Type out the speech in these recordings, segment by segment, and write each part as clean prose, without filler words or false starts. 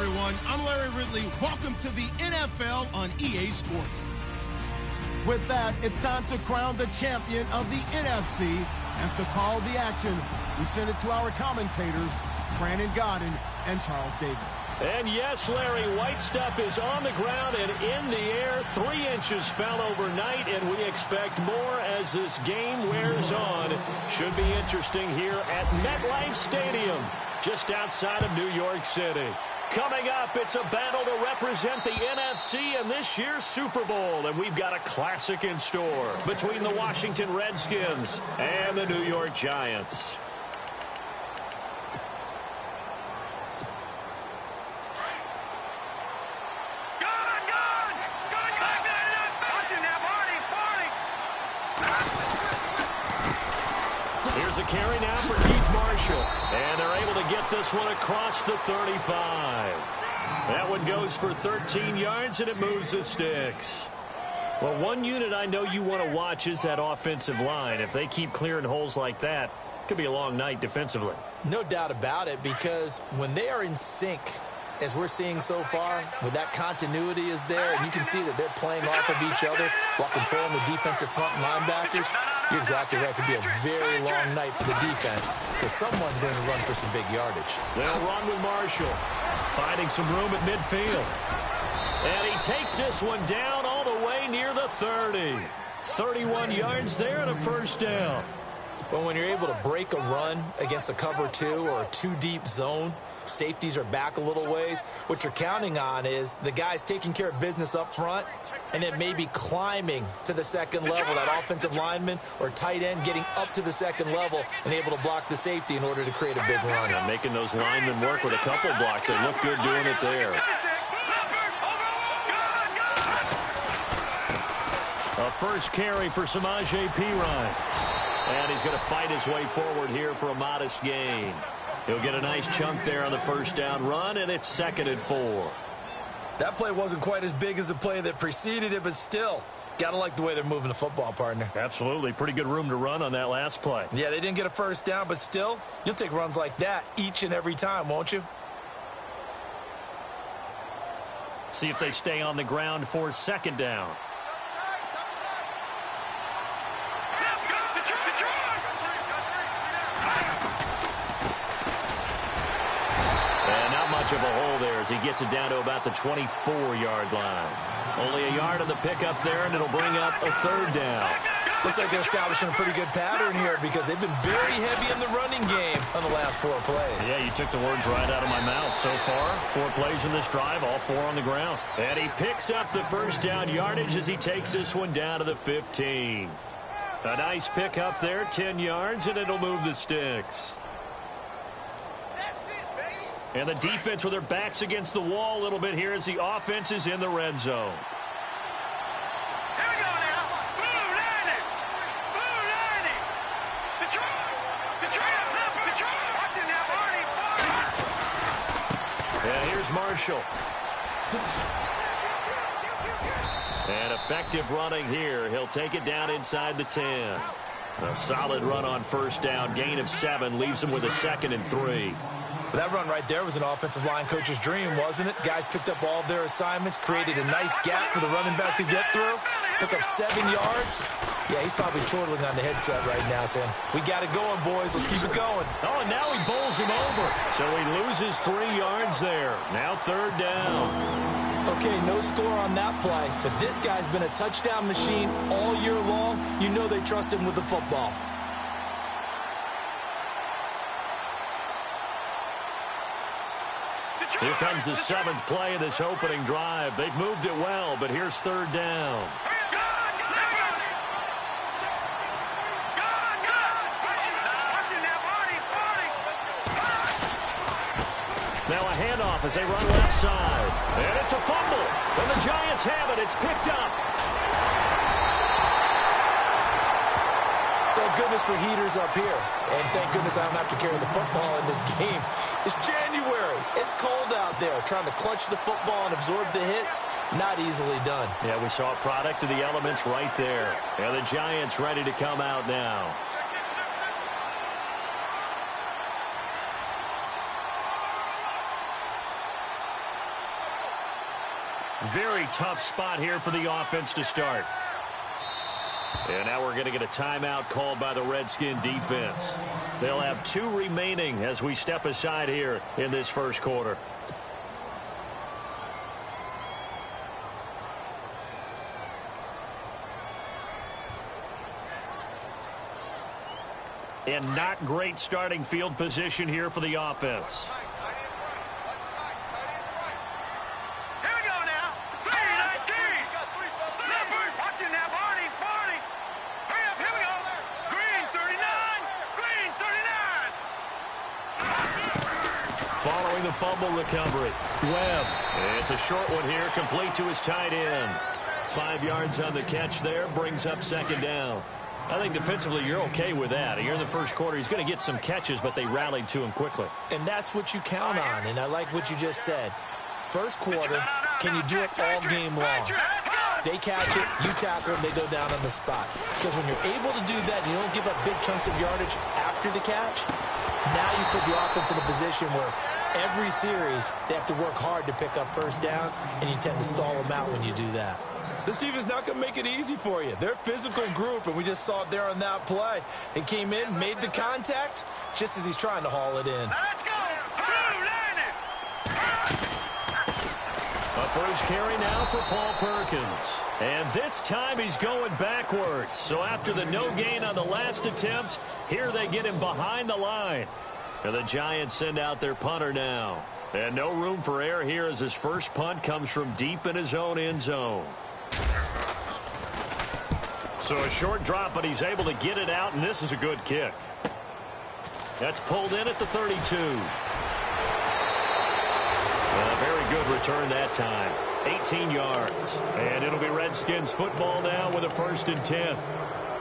everyone. I'm Larry Ridley. Welcome to the NFL on EA Sports. With that, it's time to crown the champion of the NFC. And to call the action, we send it to our commentators, Brandon Godden and Charles Davis. And yes, Larry, white stuff is on the ground and in the air. 3 inches fell overnight, and we expect more as this game wears on. Should be interesting here at MetLife Stadium, just outside of New York City. Coming up, it's a battle to represent the NFC in this year's Super Bowl, and we've got a classic in store between the Washington Redskins and the New York Giants. Here's a carry now for Keith Marshall. And they're able to get this one across the 35. That one goes for 13 yards, and it moves the sticks. Well, one unit I know you want to watch is that offensive line. If they keep clearing holes like that, it could be a long night defensively. No doubt about it, because when they are in sync, as we're seeing so far, when that continuity is there, and you can see that they're playing off of each other while controlling the defensive front linebackers, you're exactly right. It could be a very long night for the defense because someone's going to run for some big yardage. They'll run with Marshall, finding some room at midfield. And he takes this one down all the way near the 30. 31 yards there and a first down. Well, when you're able to break a run against a cover 2 or a 2-deep zone, safeties are back a little ways. What you're counting on is the guys taking care of business up front and then maybe climbing to the second level, that offensive lineman or tight end getting up to the second level and able to block the safety in order to create a big run. Yeah, making those linemen work with a couple blocks. They look good doing it there. A first carry for Samaje Perine. And he's going to fight his way forward here for a modest gain. He'll get a nice chunk there on the first down run, and it's 2nd and 4. That play wasn't quite as big as the play that preceded it, but still, got to like the way they're moving the football, partner. Absolutely. Pretty good room to run on that last play. Yeah, they didn't get a first down, but still, you'll take runs like that each and every time, won't you? See if they stay on the ground for 2nd down. Of a hole there as he gets it down to about the 24-yard line. Only a yard on the pickup there, and it'll bring up a 3rd down. Looks like they're establishing a pretty good pattern here because they've been very heavy in the running game on the last 4 plays. Yeah, you took the words right out of my mouth. So far, 4 plays in this drive, all 4 on the ground. And he picks up the first down yardage as he takes this one down to the 15. A nice pickup there, 10 yards, and it'll move the sticks. And the defense with their backs against the wall a little bit here as the offense is in the red zone. Here we go now. Blue 90. Blue 90. Detroit. Watching now, Barney. And here's Marshall. And effective running here. He'll take it down inside the 10. A solid run on first down. Gain of 7 leaves him with a 2nd and 3. That run right there was an offensive line coach's dream, wasn't it? Guys picked up all of their assignments, created a nice gap for the running back to get through, took up 7 yards. Yeah, he's probably chortling on the headset right now, saying, we got it going, boys. Let's keep it going. Oh, and now he bowls him over. So he loses 3 yards there. Now 3rd down. Okay, no score on that play, but this guy's been a touchdown machine all year long. You know they trust him with the football. Here comes the 7th play of this opening drive. They've moved it well, but here's 3rd down. Now a handoff as they run left side. And it's a fumble. And the Giants have it. It's picked up. Thank goodness for heaters up here. And thank goodness I don't have to carry the football in this game. It's January. It's cold out there. Trying to clutch the football and absorb the hits, not easily done. Yeah, we saw a product of the elements right there. And the Giants ready to come out now. Very tough spot here for the offense to start. And now we're going to get a timeout called by the Redskin defense. They'll have 2 remaining as we step aside here in this first quarter. And not great starting field position here for the offense. Following the fumble recovery, Webb. It's a short one here, complete to his tight end. 5 yards on the catch there, brings up second down. I think defensively you're okay with that. Here in the first quarter, he's going to get some catches, but they rallied to him quickly. And that's what you count on, and I like what you just said. First quarter, can you do it all game long? They catch it, you tackle them, they go down on the spot. Because when you're able to do that, you don't give up big chunks of yardage after the catch, now you put the offense in a position where every series they have to work hard to pick up first downs, and you tend to stall them out when you do that. This defense is not going to make it easy for you. They're a physical group, and we just saw it there on that play. He came in, made the contact, just as he's trying to haul it in. Let's go! A first carry now for Paul Perkins. And this time he's going backwards. So after the no gain on the last attempt, here they get him behind the line. And the Giants send out their punter now. And no room for error here as his first punt comes from deep in his own end zone. So a short drop, but he's able to get it out, and this is a good kick. That's pulled in at the 32. A very good return that time. 18 yards. And it'll be Redskins football now with a 1st and 10.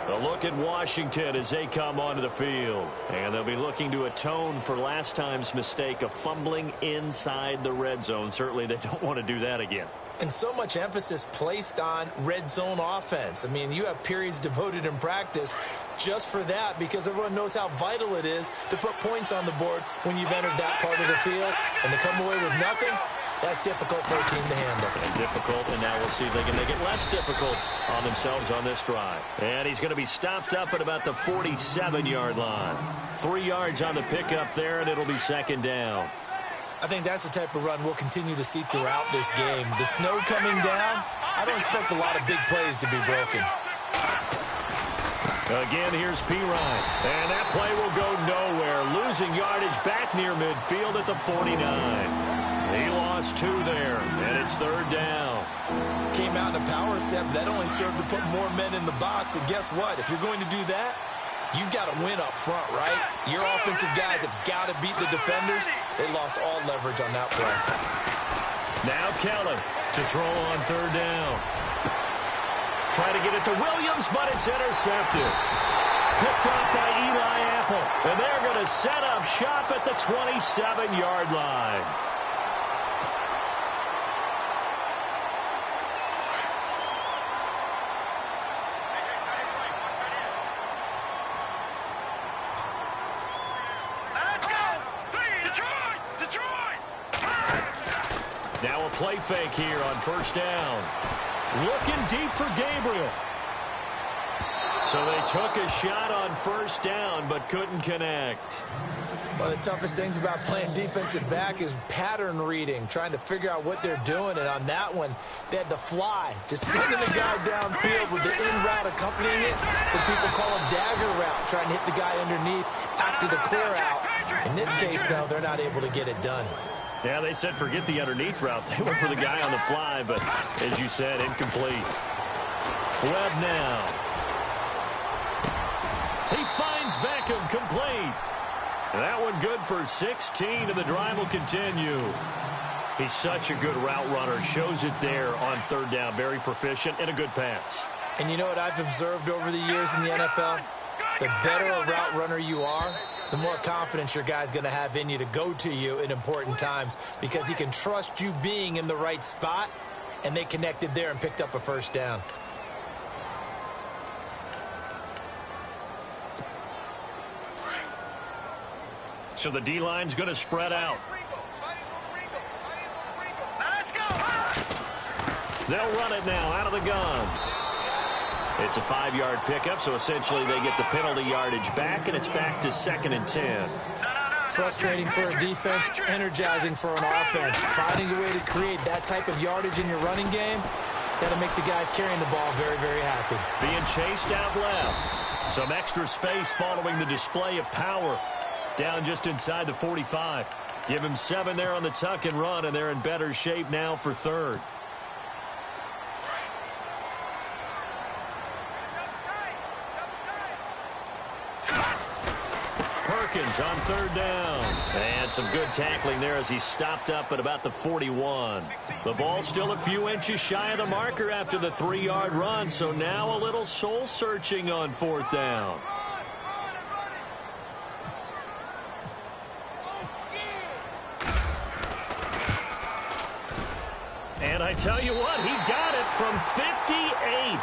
A look at Washington as they come onto the field. And they'll be looking to atone for last time's mistake of fumbling inside the red zone. Certainly they don't want to do that again. And so much emphasis placed on red zone offense. I mean, you have periods devoted in practice just for that because everyone knows how vital it is to put points on the board when you've entered that part of the field. And to come away with nothing, that's difficult for a team to handle. And difficult, and now we'll see if they can make it less difficult on themselves on this drive. And he's going to be stopped up at about the 47-yard line. 3 yards on the pickup there, and it'll be second down. I think that's the type of run we'll continue to see throughout this game. The snow coming down, I don't expect a lot of big plays to be broken. Again, here's P. Ryan. And that play will go nowhere. Losing yardage back near midfield at the 49. He lost 2 there, and it's third down. Came out in a power set, but that only served to put more men in the box. And guess what? If you're going to do that, you've got to win up front, right? Your offensive guys have got to beat the defenders. They lost all leverage on that play. Now Kellen to throw on third down. Try to get it to Williams, but it's intercepted. Picked off by Eli Apple. And they're going to set up shop at the 27-yard line. Now a play fake here on first down. Looking deep for Gabriel. So they took a shot on first down but couldn't connect. One of the toughest things about playing defensive back is pattern reading, trying to figure out what they're doing. And on that one, they had to fly, just sending the guy downfield with the in route accompanying it. What people call a dagger route, trying to hit the guy underneath after the clear out. In this case, though, they're not able to get it done. Yeah, they said forget the underneath route. They went for the guy on the fly, but as you said, incomplete. Webb now. He finds Beckham complete. And that one good for 16, and the drive will continue. He's such a good route runner. Shows it there on third down. Very proficient and a good pass. And you know what I've observed over the years in the NFL? The better a route runner you are, the more confidence your guy's going to have in you to go to you in important times because he can trust you being in the right spot, and they connected there and picked up a first down. So the D-line's going to spread out. Let's go! They'll run it now out of the gun. It's a 5-yard pickup, so essentially they get the penalty yardage back, and it's back to 2nd and 10. Frustrating for a defense, energizing for an offense. Finding a way to create that type of yardage in your running game, that'll make the guys carrying the ball very, very happy. Being chased out left. Some extra space following the display of power. Down just inside the 45. Give him 7 there on the tuck and run, and they're in better shape now for 3rd. Perkins on 3rd down. And some good tackling there as he stopped up at about the 41. The ball still a few inches shy of the marker after the 3-yard run, so now a little soul-searching on 4th down. And I tell you what, he got it from 58.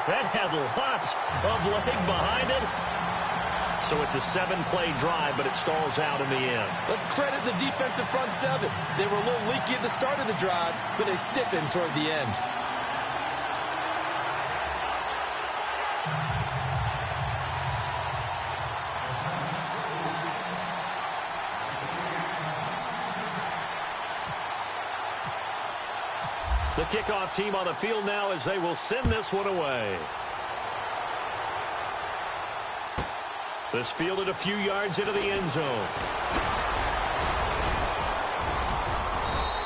That had lots of leg behind it. So it's a 7-play drive, but it stalls out in the end. Let's credit the defensive front 7. They were a little leaky at the start of the drive, but they stiffened toward the end. The kickoff team on the field now as they will send this one away. This fielded a few yards into the end zone.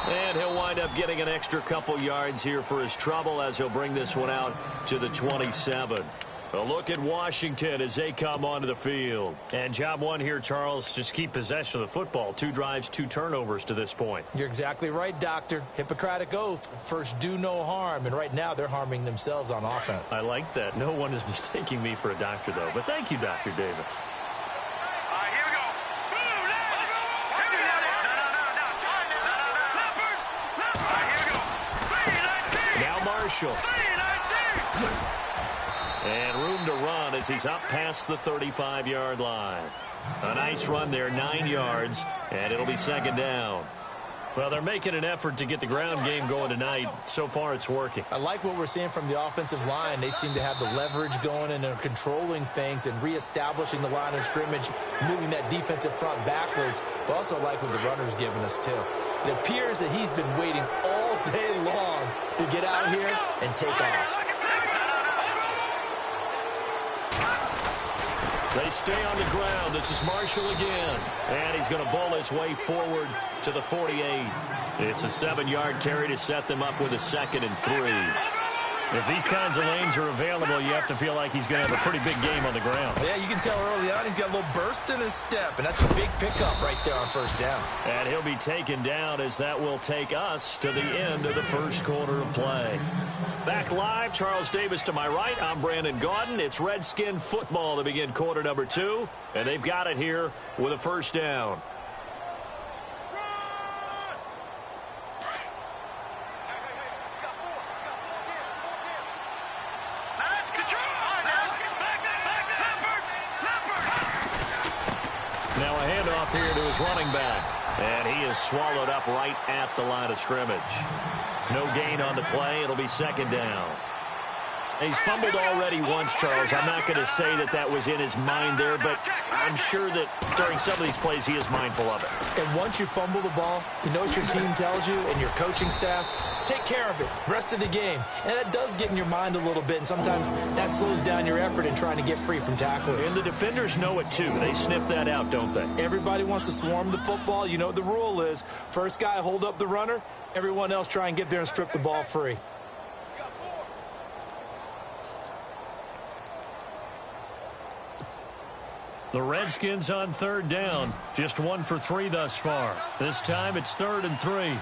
And he'll wind up getting an extra couple yards here for his trouble as he'll bring this one out to the 27. A look at Washington as they come onto the field. And job one here, Charles, just keep possession of the football. 2 drives, 2 turnovers to this point. You're exactly right, Doctor. Hippocratic oath. First, do no harm. And right now, they're harming themselves on offense. I like that. No one is mistaking me for a doctor, though. But thank you, Dr. Davis. Now Marshall. And room to run as he's up past the 35-yard line. A nice run there, 9 yards, and it'll be 2nd down. Well, they're making an effort to get the ground game going tonight. So far, it's working. I like what we're seeing from the offensive line. They seem to have the leverage going and they're controlling things and reestablishing the line of scrimmage, moving that defensive front backwards, but also like what the runner's giving us, too. It appears that he's been waiting all day long to get out here and take off. They stay on the ground. This is Marshall again. And he's going to bowl his way forward to the 48. It's a 7-yard carry to set them up with a 2nd and 3. If these kinds of lanes are available, you have to feel like he's going to have a pretty big game on the ground. Yeah, you can tell early on he's got a little burst in his step, and that's a big pickup right there on 1st down. And he'll be taken down as that will take us to the end of the 1st quarter of play. Back live, Charles Davis to my right. I'm Brandon Gaudin. It's Redskin football to begin quarter number 2, and they've got it here with a 1st down. Now a handoff here to his running back. And he is swallowed up right at the line of scrimmage. No gain on the play. It'll be 2nd down. He's fumbled already once, Charles. I'm not going to say that that was in his mind there, but I'm sure that during some of these plays he is mindful of it. And once you fumble the ball, you know what your team tells you and your coaching staff? Take care of it rest of the game. And that does get in your mind a little bit, and sometimes that slows down your effort in trying to get free from tacklers. And the defenders know it, too. They sniff that out, don't they? Everybody wants to swarm the football. You know what the rule is. First guy hold up the runner. Everyone else try and get there and strip the ball free. The Redskins on 3rd down. Just 1 for 3 thus far. This time it's 3rd and 3.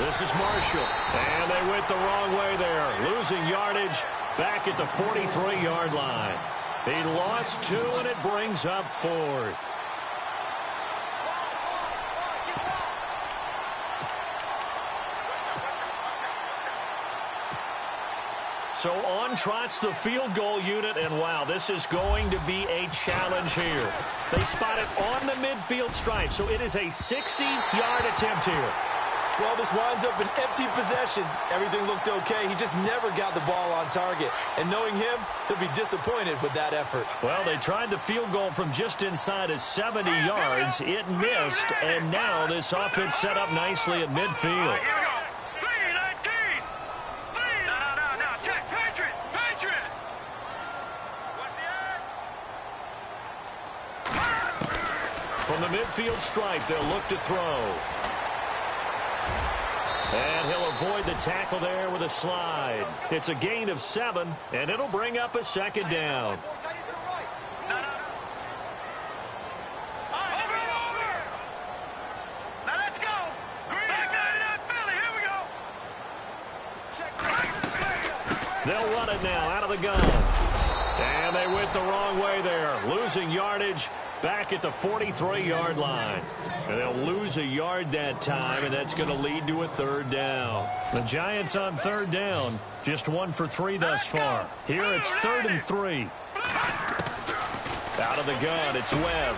This is Marshall. And they went the wrong way there. Losing yardage back at the 43-yard line. He lost 2, and it brings up 4th. So on trots the field goal unit, and wow, this is going to be a challenge here. They spot it on the midfield stripe, so it is a 60-yard attempt here. Well, this winds up an empty possession. Everything looked okay. He just never got the ball on target. And knowing him, he'll be disappointed with that effort. Well, they tried the field goal from just inside of 70 yards. It missed, and now this offense set up nicely at midfield. Here we go. 3-19. No. Check. Patriot. From the midfield stripe, they'll look to throw. And he'll avoid the tackle there with a slide. It's a gain of 7, and it'll bring up a second down. Over. Now let's go. Back 99 Philly. Here we go. They'll run it now out of the gun. And they went the wrong way there, losing yardage back at the 43-yard line. And they'll lose a yard that time, and that's going to lead to a third down. The Giants on third down, just 1 for 3 thus far. Here it's 3rd and 3. Out of the gun, it's Webb.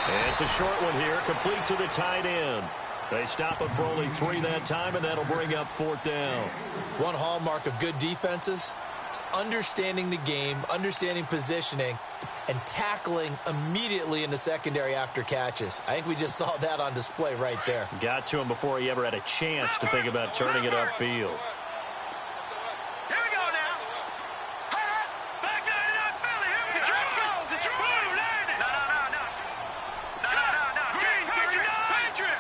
And it's a short one here, complete to the tight end. They stop him for only 3 that time, and that'll bring up 4th down. One hallmark of good defenses is understanding the game, understanding positioning, and tackling immediately in the secondary after catches. I think we just saw that on display right there. Got to him before he ever had a chance to think about turning it upfield. Here we go now. Back 99 Philly. Here we go. Let's go. Detroit. Landed. No. Green 39.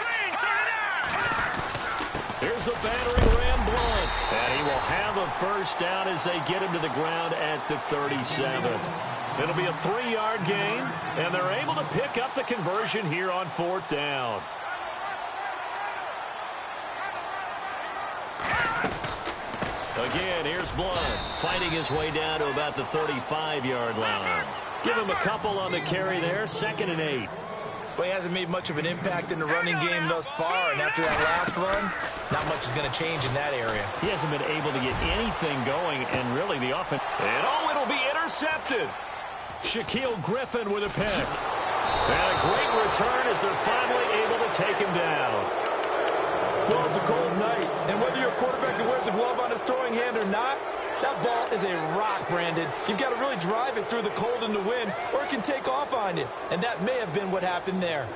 Green 39. Here's the battering ram Blunt. And he will have a first down as they get him to the ground at the 37. It'll be a 3-yard gain, and they're able to pick up the conversion here on 4th down. Again, here's Blunt, fighting his way down to about the 35-yard line. Give him a couple on the carry there, 2nd and 8. Well, he hasn't made much of an impact in the running game thus far, and after that last run, not much is going to change in that area. He hasn't been able to get anything going, and really the offense. And it'll be intercepted. Shaquille Griffin with a pick. And a great return as they're finally able to take him down. Well, it's a cold night, and whether you're a quarterback that wears a glove on his throwing hand or not, that ball is a rock, Brandon. You've got to really drive it through the cold and the wind, or it can take off on you. And that may have been what happened there.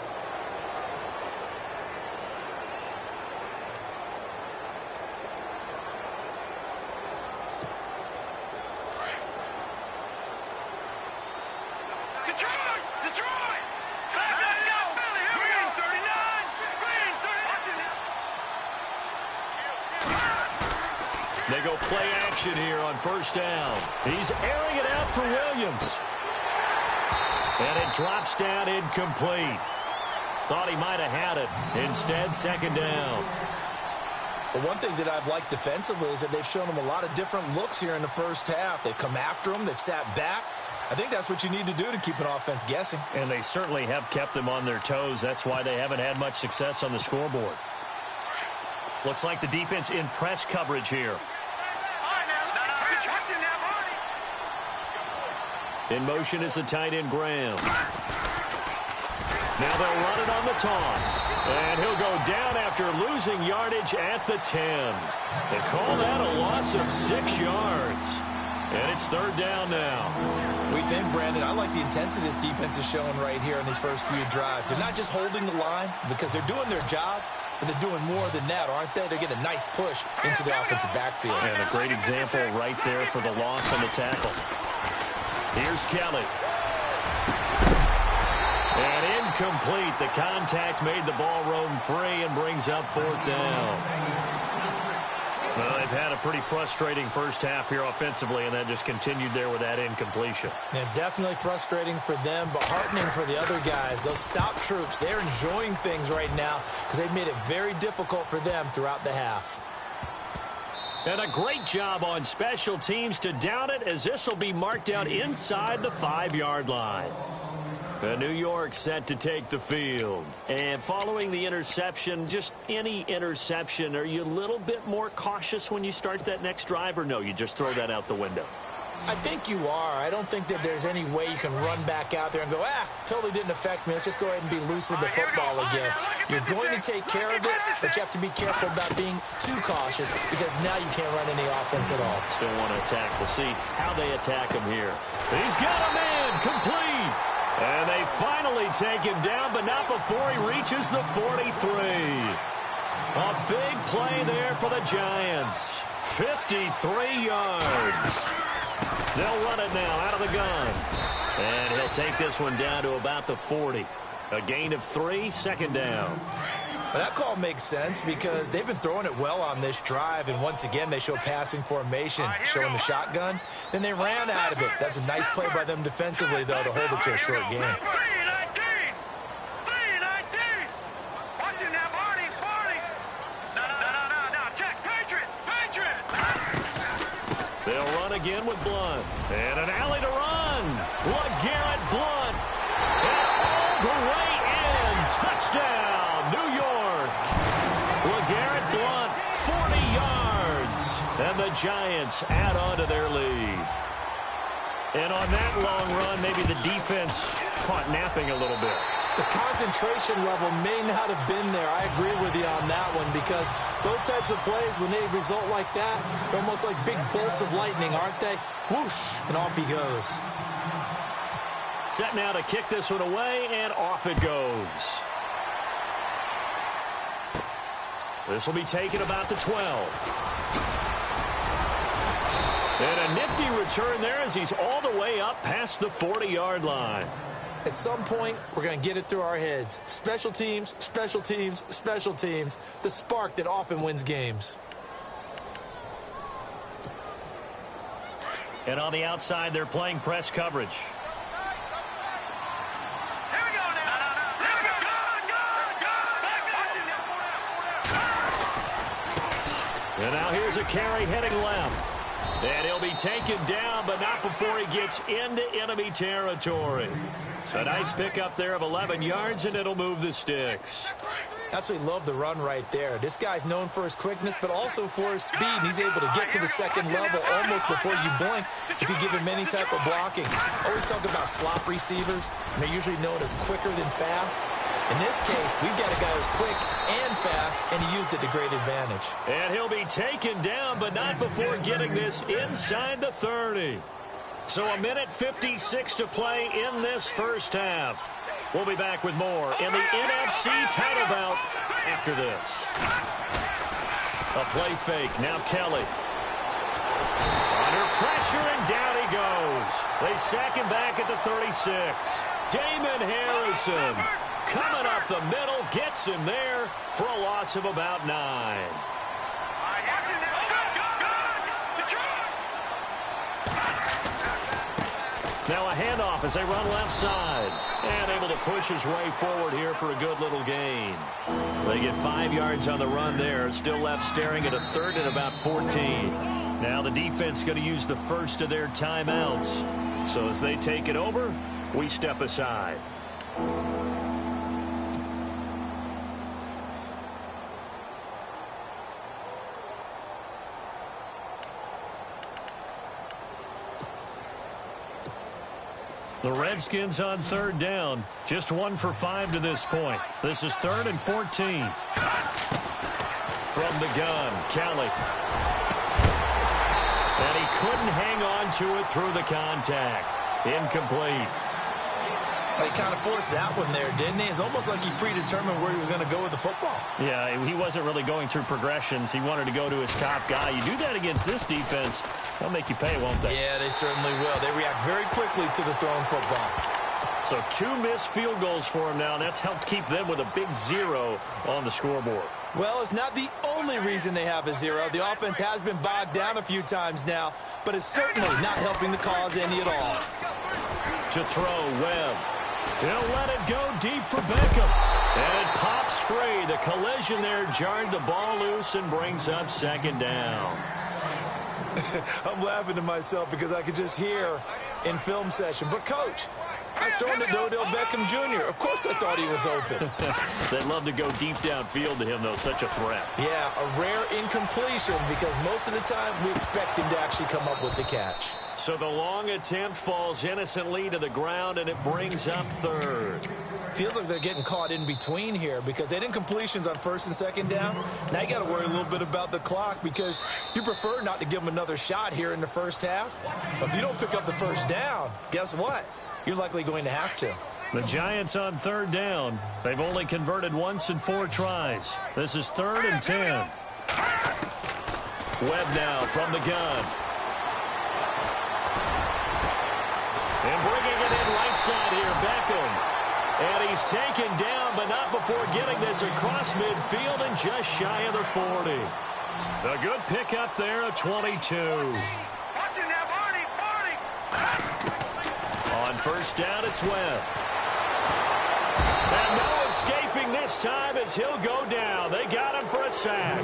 Detroit. Let's go. Philly. Here we go. 39. Green 39. They go play action here on 1st down. He's airing it out for Williams. And it drops down incomplete. Thought he might have had it. Instead, 2nd down. But one thing that I've liked defensively is that they've shown him a lot of different looks here in the first half. They've come after him. They've sat back. I think that's what you need to do to keep an offense guessing. And they certainly have kept them on their toes. That's why they haven't had much success on the scoreboard. Looks like the defense in press coverage here. In motion is the tight end Graham. Now they'll run it on the toss. And he'll go down after losing yardage at the 10. They call that a loss of 6 yards. And it's 3rd down now. We think, Brandon, I like the intensity this defense is showing right here in these first few drives. They're not just holding the line because they're doing their job, but they're doing more than that, aren't they? They're getting a nice push into the offensive backfield. And a great example right there for the loss on the tackle. Here's Kelly. And incomplete. The contact made the ball roam free and brings up 4th down. Well, they've had a pretty frustrating first half here offensively, and that just continued there with that incompletion. Yeah, definitely frustrating for them, but heartening for the other guys. Those stop troops, they're enjoying things right now because they've made it very difficult for them throughout the half. And a great job on special teams to down it, as this will be marked out inside the 5-yard line. New York set to take the field. And following the interception, just any interception, are you a little bit more cautious when you start that next drive, or no, you just throw that out the window? I think you are. I don't think that there's any way you can run back out there and go, totally didn't affect me. Let's just go ahead and be loose with the football again. You're going to take care of it, but you have to be careful about being too cautious because now you can't run any offense at all. Still want to attack. We'll see how they attack him here. He's got a man complete. And they finally take him down, but not before he reaches the 43. A big play there for the Giants. 53 yards. They'll run it now out of the gun. And he'll take this one down to about the 40. A gain of 3, second down. Well, that call makes sense because they've been throwing it well on this drive, and once again they show passing formation, showing the shotgun. Then they ran out of it. That's a nice play by them defensively, though, to hold it to a short game. They'll run again with Blunt. And an alley to run. LeGarrette Blunt. And all the way in. Touchdown, New York. LeGarrette Blunt, 40 yards. And the Giants add on to their lead. And on that long run, maybe the defense caught napping a little bit. The concentration level may not have been there. I agree with you on that one because those types of plays, when they result like that, they're almost like big bolts of lightning, aren't they? Whoosh, and off he goes. Set now to kick this one away, and off it goes. This will be taken about the 12. And a nifty return there as he's all the way up past the 40-yard line. At some point, we're going to get it through our heads. Special teams, special teams, special teams. The spark that often wins games. And on the outside, they're playing press coverage. Here we go now. Here we go. And now here's a carry heading left. And he'll be taken down, but not before he gets into enemy territory. A nice pickup there of 11 yards, and it'll move the sticks. Absolutely love the run right there. This guy's known for his quickness, but also for his speed. He's able to get to the second level almost before you blink if you give him any type of blocking. Always talk about slot receivers, and they're usually known as quicker than fast. In this case, we've got a guy who's quick and fast, and he used it to great advantage. And he'll be taken down, but not before getting this inside the 30. So a minute 56 to play in this first half. We'll be back with more in the NFC title bout after this. A play fake. Now Kelly. Under pressure, and down he goes. They sack him back at the 36. Damon Harrison coming up the middle, gets him there for a loss of about 9. Now a handoff as they run left side. And able to push his way forward here for a good little gain. They get 5 yards on the run there. Still left staring at a third and about 14. Now the defense going to use the first of their timeouts. So as they take it over, we step aside. The Redskins on third down. Just 1 for 5 to this point. This is 3rd and 14. From the gun, Kelly. And he couldn't hang on to it through the contact. Incomplete. He kind of forced that one there, didn't he? It's almost like he predetermined where he was going to go with the football. Yeah, he wasn't really going through progressions. He wanted to go to his top guy. You do that against this defense, they'll make you pay, won't they? Yeah, they certainly will. They react very quickly to the thrown football. So 2 missed field goals for him now, and that's helped keep them with a big 0 on the scoreboard. Well, it's not the only reason they have a 0. The offense has been bogged down a few times now, but it's certainly not helping the cause any at all. To throw, Webb. He'll let it go deep for Beckham. And it pops free. The collision there jarred the ball loose and brings up second down. I'm laughing to myself because I could just hear in film session. But, Coach, I was throwing to Odell Beckham Jr. Of course I thought he was open. They'd love to go deep downfield to him, though. Such a threat. Yeah, a rare incompletion because most of the time we expect him to actually come up with the catch. So the long attempt falls innocently to the ground, and it brings up third. Feels like they're getting caught in between here because they did incompletions on first and second down. Now you got to worry a little bit about the clock because you prefer not to give them another shot here in the first half. But if you don't pick up the first down, guess what? You're likely going to have to. The Giants on third down. They've only converted once in 4 tries. This is 3rd and 10. Webb now from the gun. And bringing it in right side here, Beckham. And he's taken down, but not before getting this across midfield and just shy of the 40. A good pickup there, a 22. Watch it now, Barney. On first down, it's Webb. And no escaping this time as he'll go down. They got him for a sack.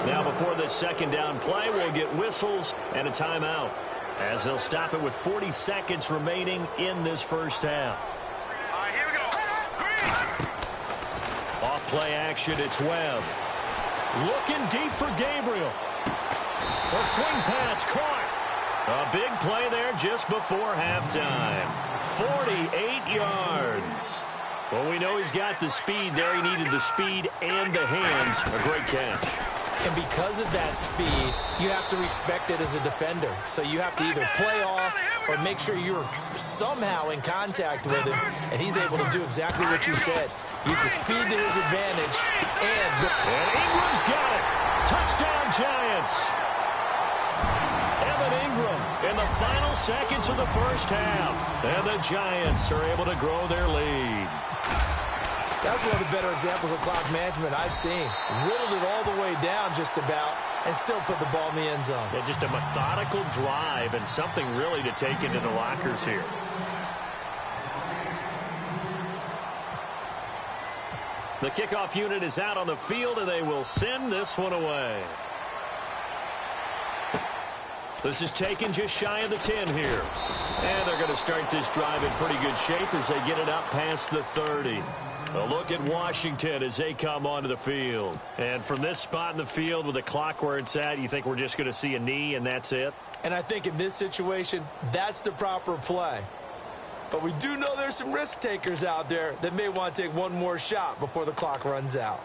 Now before this second down play, we'll get whistles and a timeout, as they'll stop it with 40 seconds remaining in this first half. All right, here we go. Off play action, it's Webb. Looking deep for Gabriel. A swing pass caught. A big play there just before halftime. 48 yards. Well, we know he's got the speed there. He needed the speed and the hands. A great catch. And because of that speed, you have to respect it as a defender. So you have to either play off or make sure you're somehow in contact with him, and he's able to do exactly what you said. Use the speed to his advantage. And Ingram's got it. Touchdown, Giants. Evan Ingram in the final seconds of the first half. And the Giants are able to grow their lead. That's one of the better examples of clock management I've seen. Whittled it all the way down just about and still put the ball in the end zone. Yeah, just a methodical drive and something really to take into the lockers here. The kickoff unit is out on the field, and they will send this one away. This is taken just shy of the 10 here. And they're going to start this drive in pretty good shape as they get it up past the 30. A look at Washington as they come onto the field. And from this spot in the field with the clock where it's at, you think we're just going to see a knee and that's it? And I think in this situation, that's the proper play. But we do know there's some risk takers out there that may want to take one more shot before the clock runs out.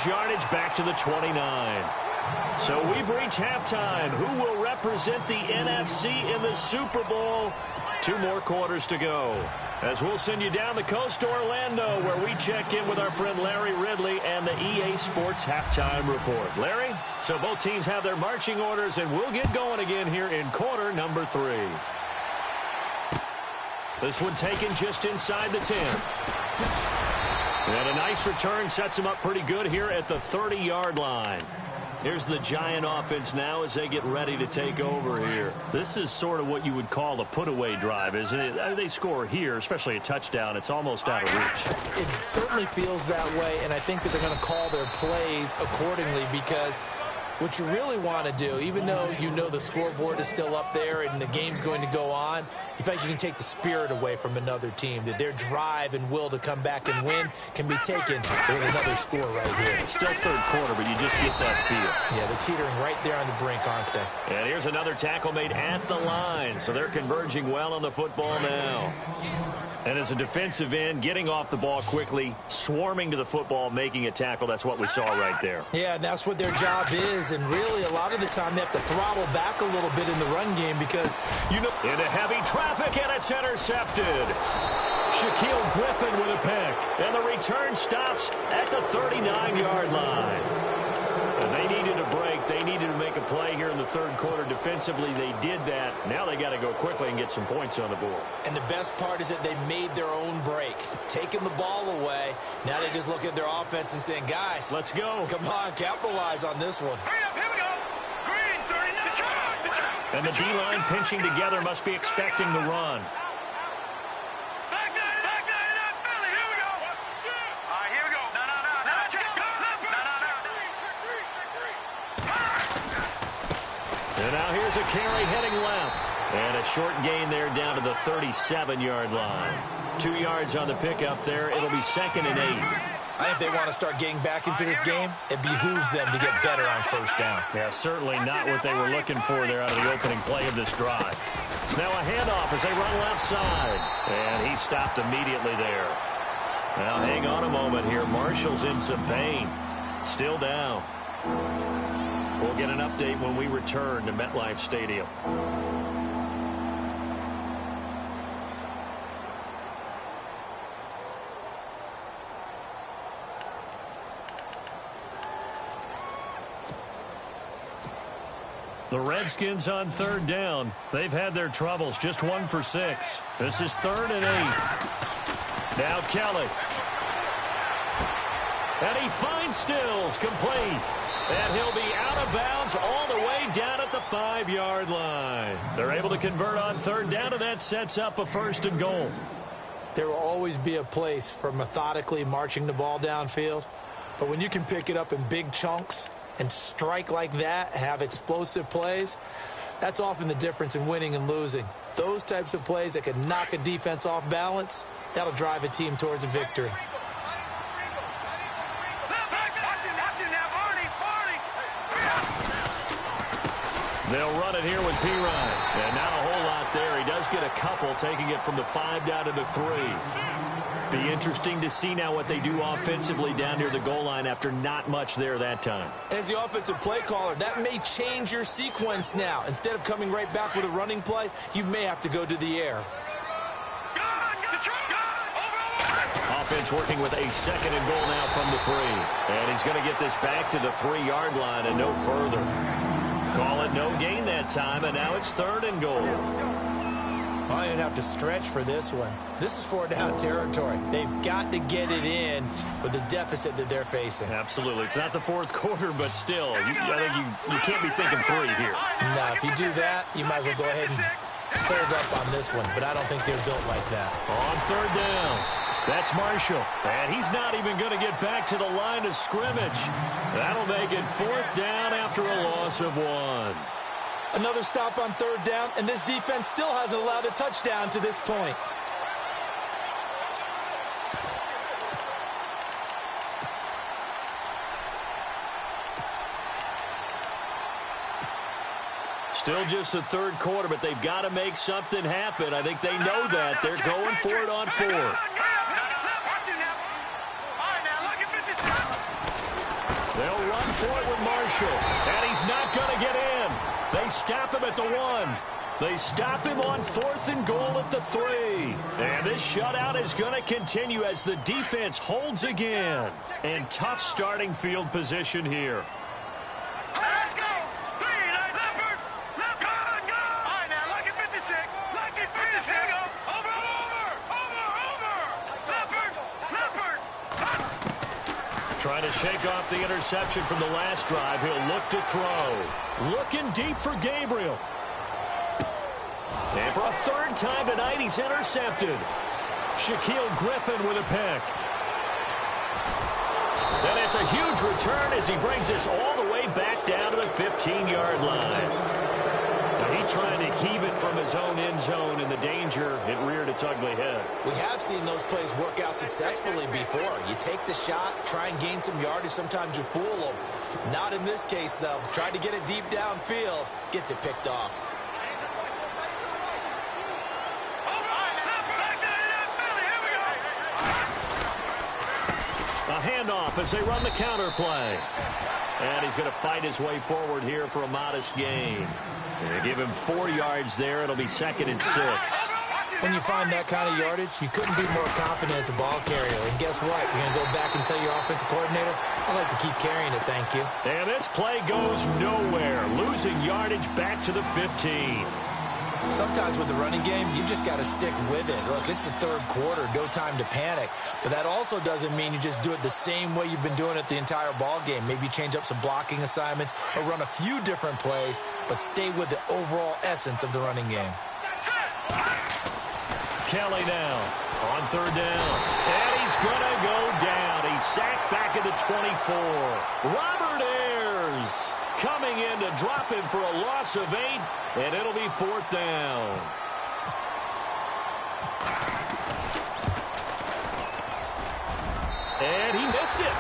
Yardage back to the 29. So we've reached halftime. Who will represent the NFC in the Super Bowl? 2 more quarters to go. As we'll send you down the coast to Orlando, where we check in with our friend Larry Ridley and the EA Sports Halftime Report. Larry, so both teams have their marching orders, and we'll get going again here in quarter number 3. This one taken just inside the 10. And a nice return sets them up pretty good here at the 30-yard line. Here's the Giant offense now as they get ready to take over here. This is sort of what you would call a put-away drive, isn't it? They score here, especially a touchdown. It's almost out of reach. It certainly feels that way, and I think that they're going to call their plays accordingly because what you really want to do, even though you know the scoreboard is still up there and the game's going to go on, you think you can take the spirit away from another team, that their drive and will to come back and win can be taken with another score right here. It's still third quarter, but you just get that feel. Yeah, they're teetering right there on the brink, aren't they? And here's another tackle made at the line, so they're converging well on the football now. And as a defensive end, getting off the ball quickly, swarming to the football, making a tackle, that's what we saw right there. Yeah, and that's what their job is, and really a lot of the time they have to throttle back a little bit in the run game because, you know... Into heavy traffic, and it's intercepted. Shaquille Griffin with a pick, and the return stops at the 39-yard line. They needed a break. They needed to make a play here in the third quarter. Defensively, they did that. Now they got to go quickly and get some points on the board. And the best part is that they made their own break, taking the ball away. Now they just look at their offense and saying, guys, let's go. Come on, capitalize on this one. Hurry up, here we go. Green, 39. And the D-line pinching together must be expecting the run. And now here's a carry heading left. And a short gain there down to the 37-yard line. 2 yards on the pickup there. It'll be 2nd and 8. I think they want to start getting back into this game. It behooves them to get better on first down. Yeah, certainly not what they were looking for there out of the opening play of this drive. Now a handoff as they run left side. And he stopped immediately there. Now hang on a moment here. Marshall's in some pain. Still down. We'll get an update when we return to MetLife Stadium. The Redskins on 3rd down. They've had their troubles. Just 1 for 6. This is 3rd and 8. Now Kelly. And he finds Stills complete. And he'll be out of bounds all the way down at the 5-yard line. They're able to convert on 3rd down, and that sets up a 1st and goal. There will always be a place for methodically marching the ball downfield. But when you can pick it up in big chunks and strike like that, have explosive plays, that's often the difference in winning and losing. Those types of plays that can knock a defense off balance, that'll drive a team towards a victory. They'll run it here with Pirine. And not a whole lot there. He does get a couple, taking it from the 5 down to the 3. Be interesting to see now what they do offensively down near the goal line after not much there that time. As the offensive play caller, that may change your sequence now. Instead of coming right back with a running play, you may have to go to the air. Offense working with a 2nd and goal now from the 3. And he's going to get this back to the 3-yard line and no further. Call it no gain that time, and now it's 3rd and goal. I didn't have to stretch for this one. This is 4-down territory. They've got to get it in with the deficit that they're facing. Absolutely. It's not the 4th quarter, but still, I think you can't be thinking 3 here. No, if you do that, you might as well go ahead and fold up on this one, but I don't think they're built like that. On 3rd down. That's Marshall. And he's not even going to get back to the line of scrimmage. That'll make it 4th down after a loss of 1. Another stop on 3rd down, and this defense still hasn't allowed a touchdown to this point. Still just the 3rd quarter, but they've got to make something happen. I think they know that. They're going for it on 4th. They'll run for it with Marshall. And he's not going to get in. They stop him at the 1. They stop him on 4th and goal at the 3. And this shutout is going to continue as the defense holds again. And tough starting field position here. Let's go. 3, leopard. Leopard, go. All right, now, look at 56. Look at 56. Over. Leopard. Trying to shake off the interception from the last drive. He'll look to throw. Looking deep for Gabriel. And for a 3rd time tonight, he's intercepted. Shaquille Griffin with a pick. And it's a huge return as he brings us all the way back down to the 15-yard line. Now he trying to heave it from his own end zone, and the danger, it reared its ugly head. We have seen those plays work out successfully before. You take the shot, try and gain some yardage. Sometimes you fool them. Not in this case, though. Tried to get it deep downfield. Gets it picked off. A handoff as they run the counter play. And he's going to fight his way forward here for a modest gain. They give him 4 yards there. It'll be 2nd and 6. When you find that kind of yardage, you couldn't be more confident as a ball carrier. And guess what? You're going to go back and tell your offensive coordinator, I'd like to keep carrying it, thank you. And this play goes nowhere. Losing yardage back to the 15. Sometimes with the running game, you just got to stick with it. Look, it's the third quarter, no time to panic. But that also doesn't mean you just do it the same way you've been doing it the entire ball game. Maybe change up some blocking assignments or run a few different plays, but stay with the overall essence of the running game. Kelly now on third down. And he's going to go down. He's sacked back at the 24. Robert Ayers coming in to drop him for a loss of 8, and it'll be fourth down. And he missed it.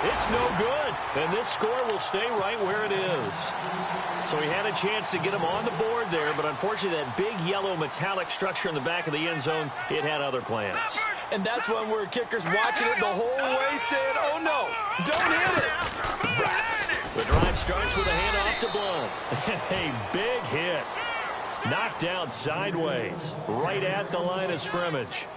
It's no good. And this score will stay right where it is. So he had a chance to get him on the board there, but unfortunately that big yellow metallic structure in the back of the end zone, it had other plans. And that's when we're kickers watching it the whole way saying, oh no, don't hit it. Rats. The drive starts with a handoff to Blunt. A big hit. Knocked out sideways, right at the line of scrimmage.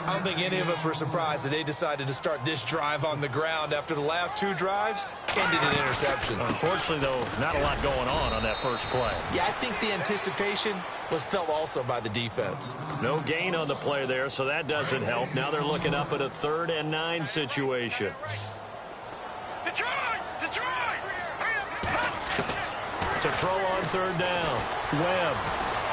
I don't think any of us were surprised that they decided to start this drive on the ground after the last 2 drives ended in interceptions. Unfortunately, though, not a lot going on that first play. Yeah, I think the anticipation was felt also by the defense. No gain on the play there, so that doesn't help. Now they're looking up at a 3rd and 9 situation. To throw on third down. Webb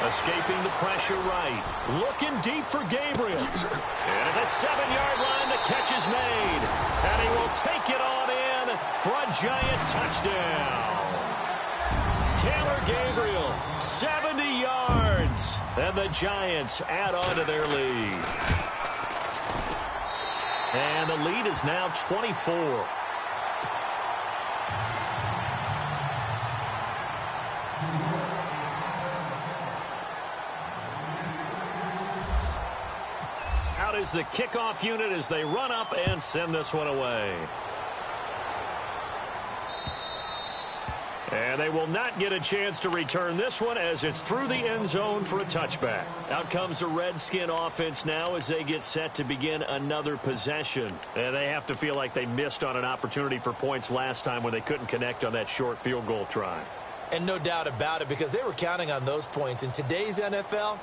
escaping the pressure right. Looking deep for Gabriel. And at the 7-yard line, the catch is made. And he will take it on in for a giant touchdown. Taylor Gabriel, 70 yards. And the Giants add on to their lead. And the lead is now 24. Is the kickoff unit as they run up and send this one away. And they will not get a chance to return this one as it's through the end zone for a touchback. Out comes the Redskin offense now as they get set to begin another possession. And they have to feel like they missed on an opportunity for points last time when they couldn't connect on that short field goal try. And no doubt about it, because they were counting on those points. In today's NFL,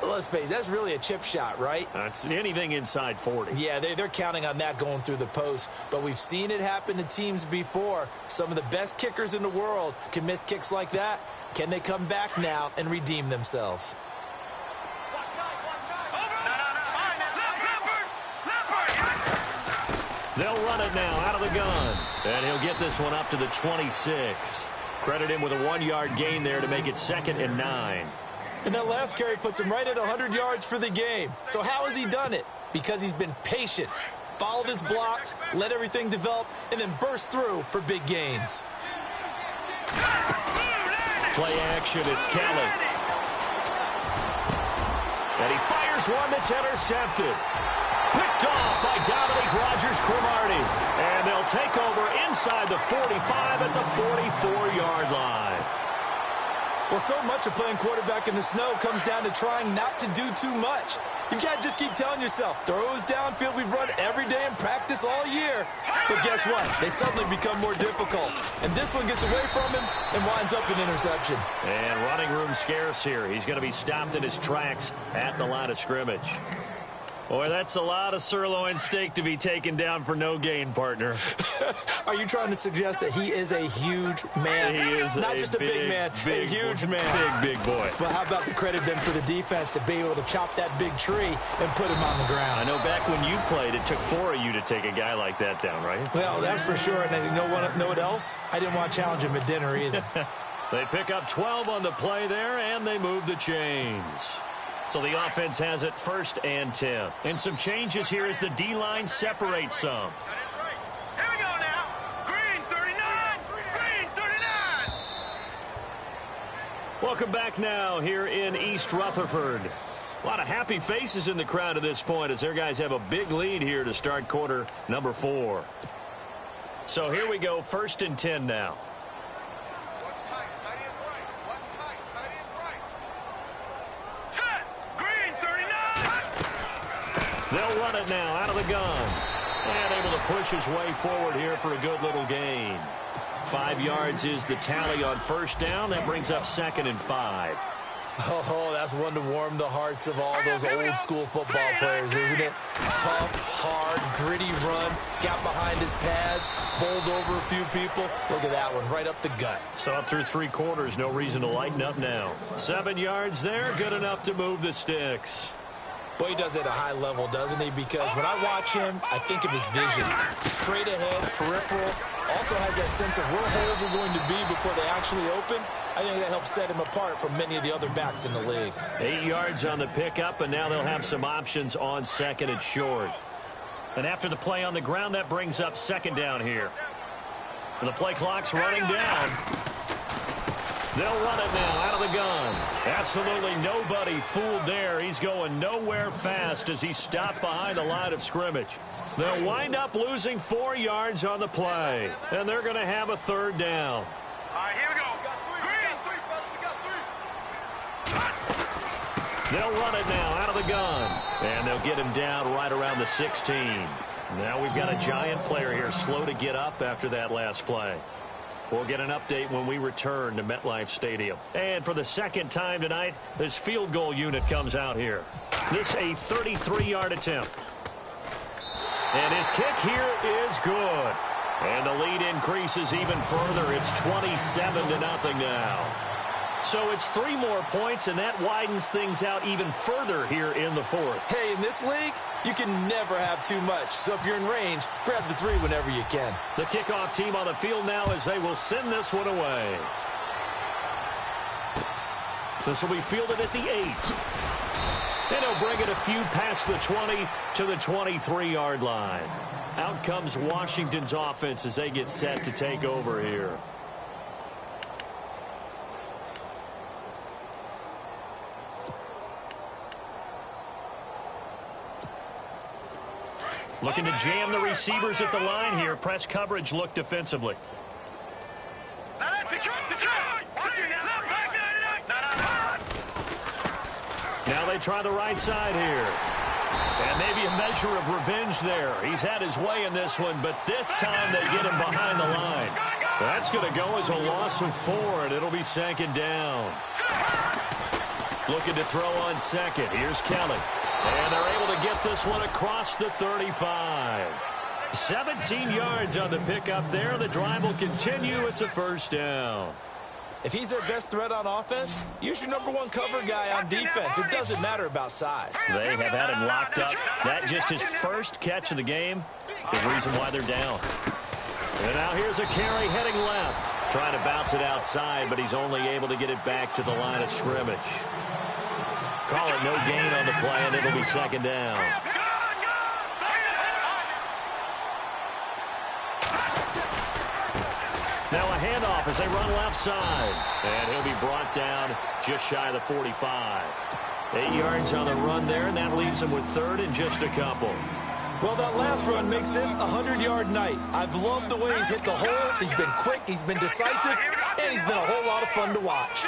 let's face it, that's really a chip shot, right? That's anything inside 40. Yeah, they're counting on that going through the post. But we've seen it happen to teams before. Some of the best kickers in the world can miss kicks like that. Can they come back now and redeem themselves? They'll run it now out of the gun. And he'll get this one up to the 26. Credit him with a 1-yard gain there to make it 2nd and 9. And that last carry puts him right at 100 yards for the game. So how has he done it? Because he's been patient, followed his blocks, let everything develop, and then burst through for big gains. Play action, it's Kelly. And he fires one that's intercepted. Picked off by Dominique Rodgers-Cromartie. And they'll take over inside the 45 at the 44-yard line. Well, so much of playing quarterback in the snow comes down to trying not to do too much. You've got to just keep telling yourself, throws downfield we've run every day in practice all year. But guess what? They suddenly become more difficult. And this one gets away from him and winds up an interception. And running room scarce here. He's going to be stopped in his tracks at the line of scrimmage. Boy, that's a lot of sirloin steak to be taken down for no gain, partner. Are you trying to suggest that he is a huge man? He is not just a big man, a huge man. Big boy. Well, how about the credit then for the defense to be able to chop that big tree and put him on the ground? I know back when you played, it took 4 of you to take a guy like that down, right? Well, that's for sure. And you know what else? I didn't want to challenge him at dinner either. They pick up 12 on the play there, and they move the chains. So the offense has it 1st and 10. And some changes here as the D-line separates some. Here we go now. Green 39. Green 39. Welcome back now here in East Rutherford. A lot of happy faces in the crowd at this point as their guys have a big lead here to start quarter number 4. So here we go, 1st and 10 now. They'll run it now out of the gun. And able to push his way forward here for a good little gain. 5 yards is the tally on 1st down. That brings up 2nd and 5. Oh, that's one to warm the hearts of all those old-school football players, isn't it? Tough, hard, gritty run, got behind his pads, bowled over a few people. Look at that one, right up the gut. So up through 3 quarters, no reason to lighten up now. 7 yards there, good enough to move the sticks. Boy, he does it at a high level, doesn't he? Because when I watch him, I think of his vision. Straight ahead, peripheral, also has that sense of where holes are going to be before they actually open. I think that helps set him apart from many of the other backs in the league. 8 yards on the pickup, and now they'll have some options on 2nd and short. And after the play on the ground, that brings up 2nd down here. And the play clock's running down. They'll run it now out of the gun. Absolutely nobody fooled there. He's going nowhere fast as he stopped behind the line of scrimmage. They'll wind up losing 4 yards on the play, and they're going to have a 3rd down. All right, here we go. They'll run it now out of the gun, and they'll get him down right around the 16. Now we've got a giant player here slow to get up after that last play. We'll get an update when we return to MetLife Stadium. And for the 2nd time tonight, this field goal unit comes out here. This a 33-yard attempt. And his kick here is good. And the lead increases even further. It's 27-0 now. So it's 3 more points, and that widens things out even further here in the 4th. Hey, in this league, you can never have too much. So if you're in range, grab the 3 whenever you can. The kickoff team on the field now as they will send this one away. This will be fielded at the 8. And he'll bring it a few past the 20 to the 23-yard line. Out comes Washington's offense as they get set to take over here. Looking to jam the receivers at the line here. Press coverage look defensively. Now they try the right side here. And maybe a measure of revenge there. He's had his way in this one, but this time they get him behind the line. That's going to go as a loss of 4, and it'll be 2nd down. Looking to throw on 2nd. Here's Kelly. And they're able to get this one across the 35. 17 yards on the pickup there. The drive will continue. It's a 1st down. If he's their best threat on offense, use your #1 cover guy on defense. It doesn't matter about size. They have had him locked up. That just his 1st catch of the game. The reason why they're down. And now here's a carry heading left. Trying to bounce it outside, but he's only able to get it back to the line of scrimmage. Call it no gain on the play, and it'll be 2nd down. Now a handoff as they run left side. And he'll be brought down just shy of the 45. 8 yards on the run there, and that leaves him with 3rd and just a couple. Well, that last run makes this a 100-yard night. I've loved the way he's hit the holes. He's been quick, he's been decisive, and he's been a whole lot of fun to watch.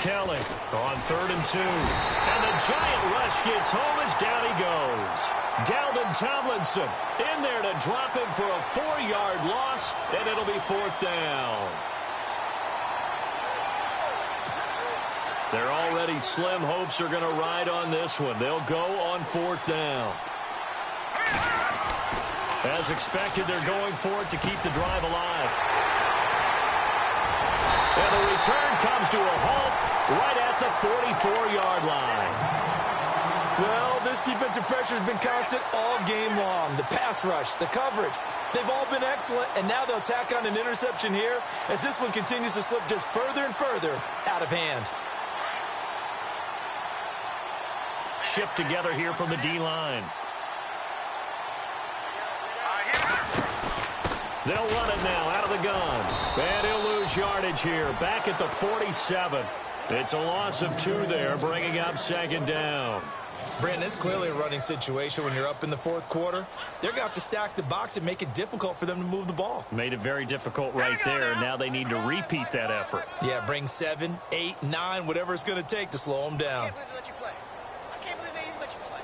Kelly on 3rd and 2. And the giant rush gets home as down he goes. Dalvin Tomlinson in there to drop him for a 4-yard loss, and it'll be 4th down. Their already slim hopes are going to ride on this one. They'll go on 4th down. As expected, they're going for it to keep the drive alive. And the return comes to a halt right at the 44-yard line. Well, this defensive pressure has been constant all game long. The pass rush, the coverage, they've all been excellent, and now they'll tack on an interception here as this one continues to slip just further and further out of hand. Shift together here from the D-line. They'll run it now out of the gun. And he'll lose yardage here. Back at the 47. It's a loss of 2 there, bringing up 2nd down. Brandon, it's clearly a running situation when you're up in the 4th quarter. They're going to have to stack the box and make it difficult for them to move the ball. Made it very difficult right there. Now they need to repeat that effort. Yeah, bring 7, 8, 9, whatever it's going to take to slow them down. I can't believe they let you play. I can't believe they even let you play.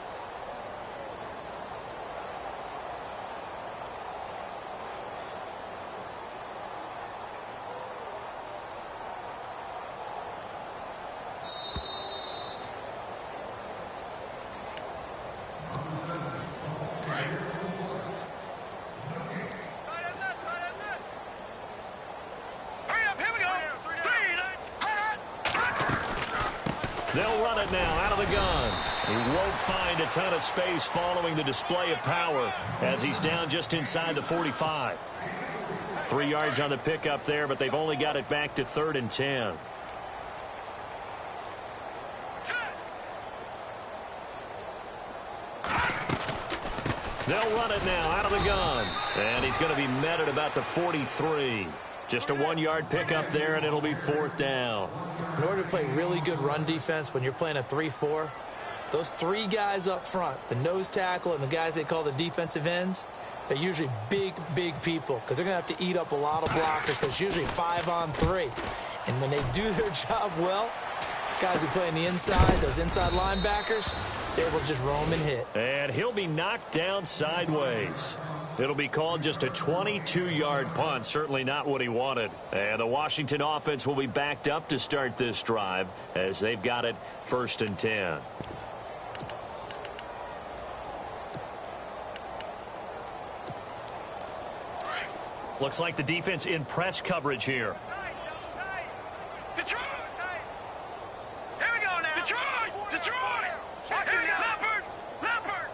They'll run it now out of the gun. He won't find a ton of space following the display of power as he's down just inside the 45. 3 yards on the pickup there, but they've only got it back to 3rd and 10. They'll run it now out of the gun. And he's going to be met at about the 43. Just a 1-yard pickup there, and it'll be 4th down. In order to play really good run defense when you're playing a 3-4, those 3 guys up front, the nose tackle and the guys they call the defensive ends, they're usually big, big people because they're going to have to eat up a lot of blockers because it's usually 5-on-3. And when they do their job well, guys who play on the inside, those inside linebackers, they will just roam and hit. And he'll be knocked down sideways. It'll be called just a 22-yard punt. Certainly not what he wanted. And the Washington offense will be backed up to start this drive as they've got it 1st and 10. Looks like the defense in press coverage here. Detroit! Here we go now. Detroit! Detroit! Here we go. Leopard!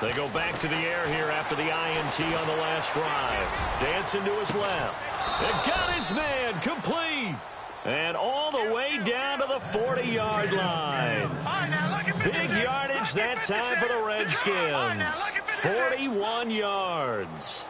They go back to the air here after the INT on the last drive. Dancing to his left. And got his man complete. And all the way down to the 40-yard line. Big yardage that time for the Redskins. 41 yards.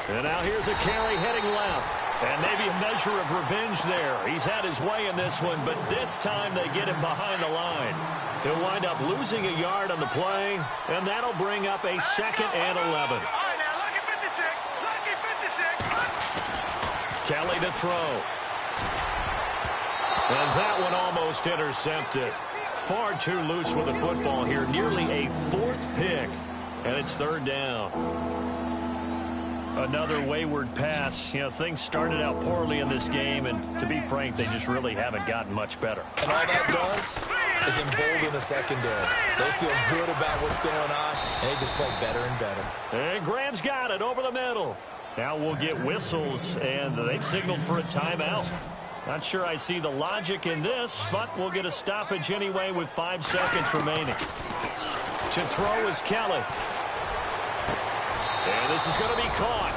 And now here's a carry heading left. And maybe a measure of revenge there. He's had his way in this one, but this time they get him behind the line. He'll wind up losing a yard on the play, and that'll bring up a 2nd and 11. Kelly to throw. And that one almost intercepted. Far too loose with the football here. Nearly a 4th pick, and it's 3rd down. Another wayward pass. You know, things started out poorly in this game, and to be frank, they just really haven't gotten much better. And all that does is embolden the secondary. They feel good about what's going on, and they just play better and better. And Graham's got it over the middle. Now we'll get whistles, and they've signaled for a timeout. Not sure I see the logic in this, but we'll get a stoppage anyway with 5 seconds remaining. To throw is Kelly. And this is going to be caught.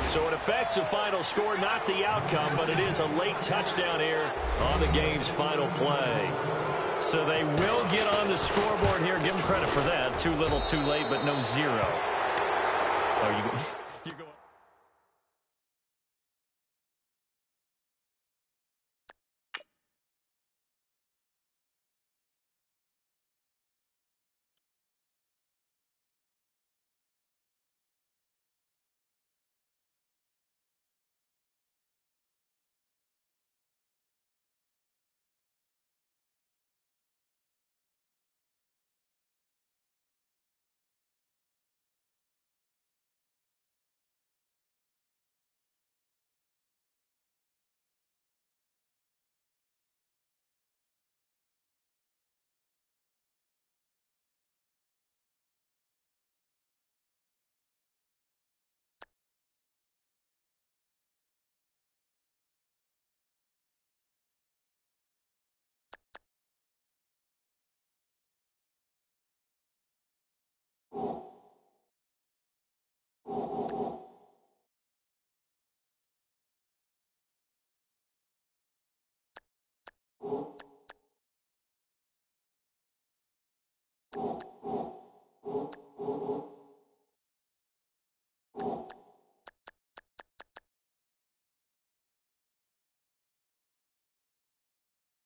So it affects the final score, not the outcome, but it is a late touchdown here on the game's final play. So they will get on the scoreboard here. Give them credit for that. Too little, too late, but no 0. Oh, you go.